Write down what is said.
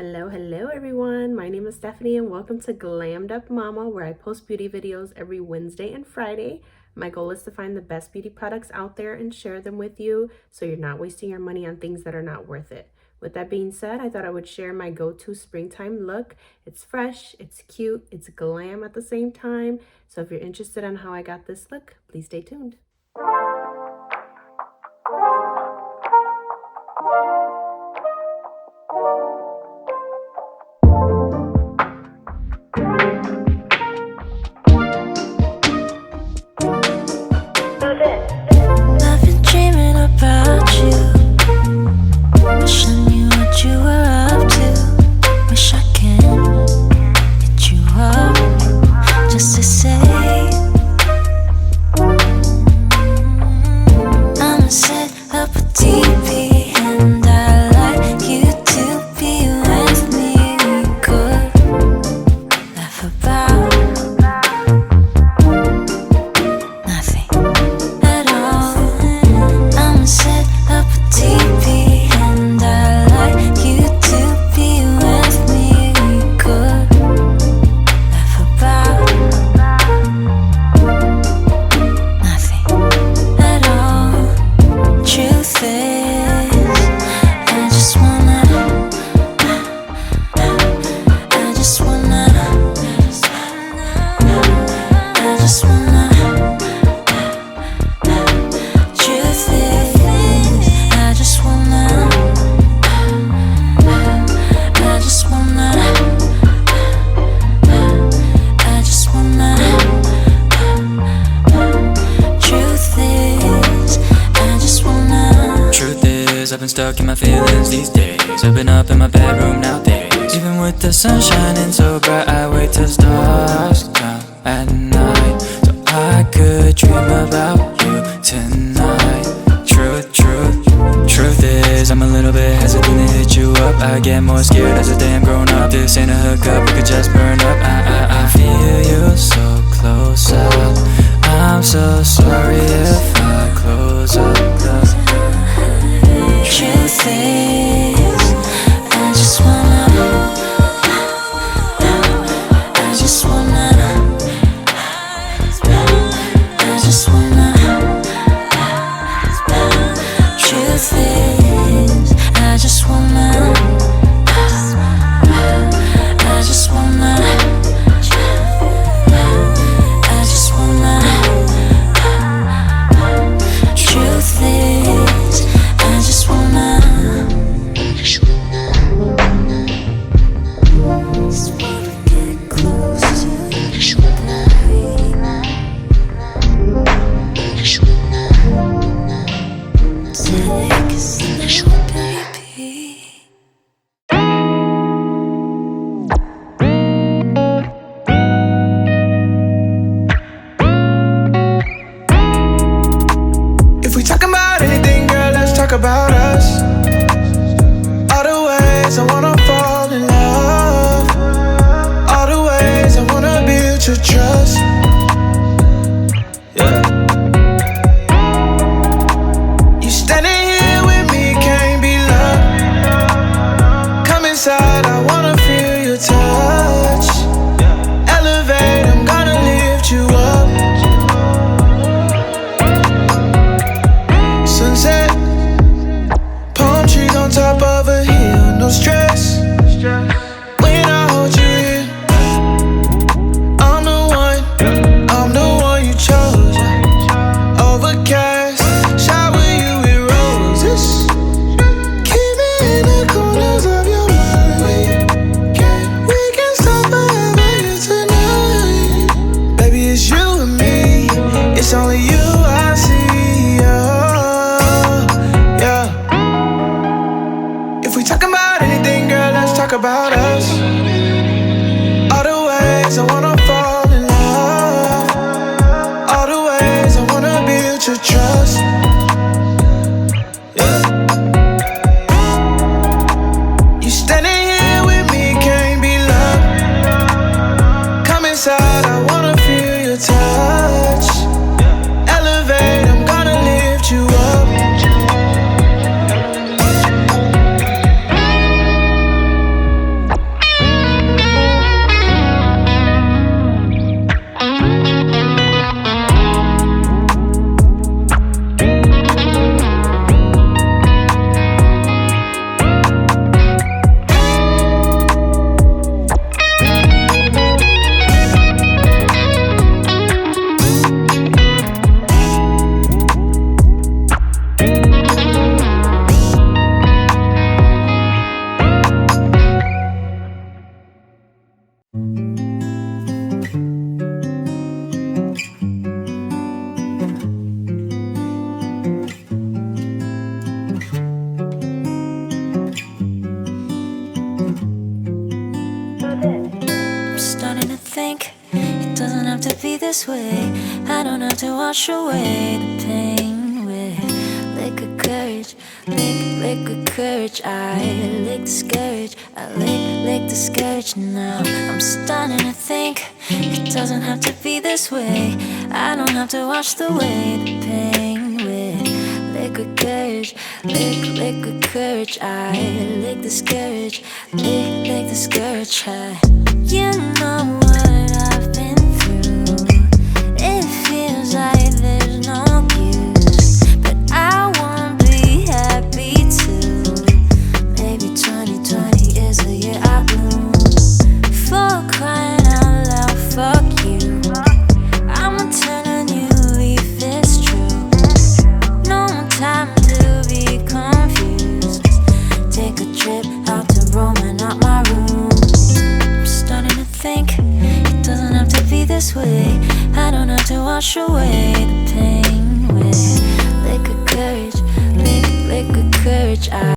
Hello everyone. My name is Stephanie and welcome to Glammedupmomma, where I post beauty videos every Wednesday and Friday. My goal is to find the best beauty products out there and share them with you so you're not wasting your money on things that are not worth it. With that being said, I thought I would share my go-to springtime look. It's fresh, it's cute, it's glam at the same time. So if you're interested in how I got this look, please stay tuned. I've been stuck in my feelings these days. I've been up in my bedroom nowadays. Even with the sun shining so bright, I wait till stars come at night so I could dream about you tonight. Truth is I'm a little bit hesitant to hit you up. I get more scared as a damn grown up. This ain't a hookup, we could just burn up. I feel you so close up. I'm so sorry if I close up. Truth is, I just wanna truth is, I just wanna about us, all the ways I wanna fall in love, all the ways I wanna build your trust. Yeah. You standing here with me, can't be loved. Come inside, I wanna feel your touch. Elevate, I'm gonna lift you up. Sunset, on top of a hill, no stress. When I hold you here, I'm the one you chose. Overcast, shower you with roses. Keep me in the corners of your mind. We can stop forever here tonight. Baby, it's you and me, it's only you I see. About us, all the ways I wanna fall in love, all the ways I wanna build your trust. Yeah. You standing here with me, can't be loved. Come inside, I wanna feel your touch. Elevate. be this way. I don't have to wash away the pain with liquid courage, liquid courage. I lick the scourge, I lick the scourge. Now I'm starting to think it doesn't have to be this way. I don't have to wash away the pain with liquid courage, liquid courage. I lick the scourge, lick the scourge. You know what I've been through. It feels like there's no use, but I won't be happy too. Maybe 2020 is the year I bloom. For crying out loud, fuck you. I'ma turn a new leaf, it's true. No more time to be confused. Take a trip out to Rome and out my room. I'm starting to think it doesn't have to be this way. I don't have to wash away the pain with liquid courage, liquid courage.